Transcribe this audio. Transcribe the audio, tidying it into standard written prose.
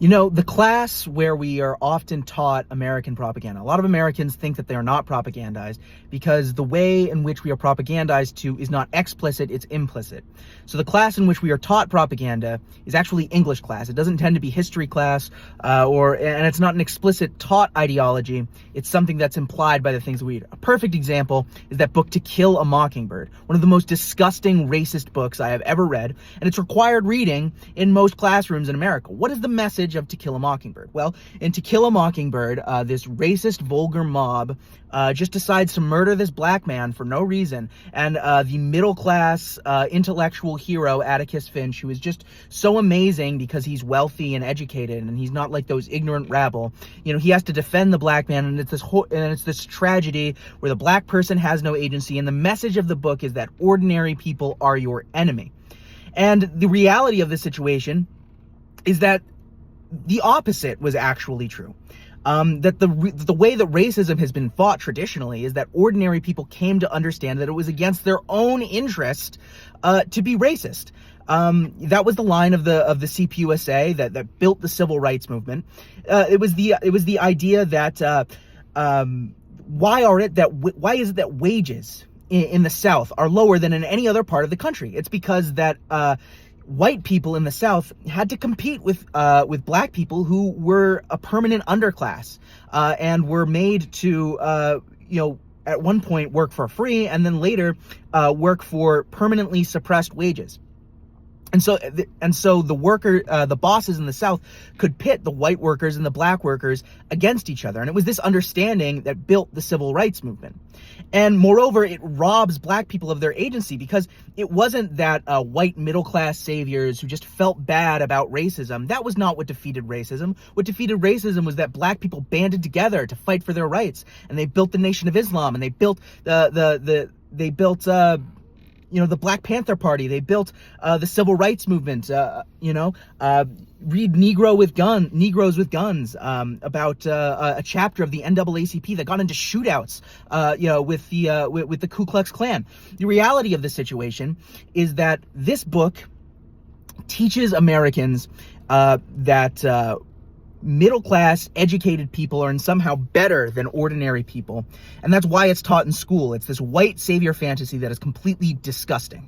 You know, the class where we are often taught American propaganda, a lot of Americans think that they are not propagandized because the way in which we are propagandized to is not explicit, it's implicit. So the class in which we are taught propaganda is actually English class. It doesn't tend to be history class, and it's not an explicit taught ideology. It's something that's implied by the things we read. A perfect example is that book To Kill a Mockingbird, one of the most disgusting racist books I have ever read, and it's required reading in most classrooms in America. What is the message of To Kill a Mockingbird? Well, in To Kill a Mockingbird, this racist, vulgar mob just decides to murder this black man for no reason, and the middle-class intellectual hero, Atticus Finch, who is just so amazing because he's wealthy and educated, and he's not like those ignorant rabble. You know, he has to defend the black man, and it's this tragedy where the black person has no agency, and the message of the book is that ordinary people are your enemy. And the reality of this situation is that the opposite was actually true. That the way that racism has been fought traditionally is that ordinary people came to understand that it was against their own interest to be racist. That was the line of the CPUSA that built the civil rights movement. It was the idea that why is it that wages in the South are lower than in any other part of the country? It's because that white people in the South had to compete with black people who were a permanent underclass and were made to, at one point work for free and then later work for permanently suppressed wages. And so the bosses in the South could pit the white workers and the black workers against each other. And it was this understanding that built the civil rights movement. And moreover, it robs black people of their agency because it wasn't that white middle-class saviors who just felt bad about racism. That was not what defeated racism. What defeated racism was that black people banded together to fight for their rights. And they built the Nation of Islam, and they built the Black Panther Party. They built the civil rights movement. Read Negroes with Guns about a chapter of the NAACP that got into shootouts, with the Ku Klux Klan. The reality of the situation is that this book teaches Americans that middle-class, educated people are somehow better than ordinary people. And that's why it's taught in school. It's this white savior fantasy that is completely disgusting.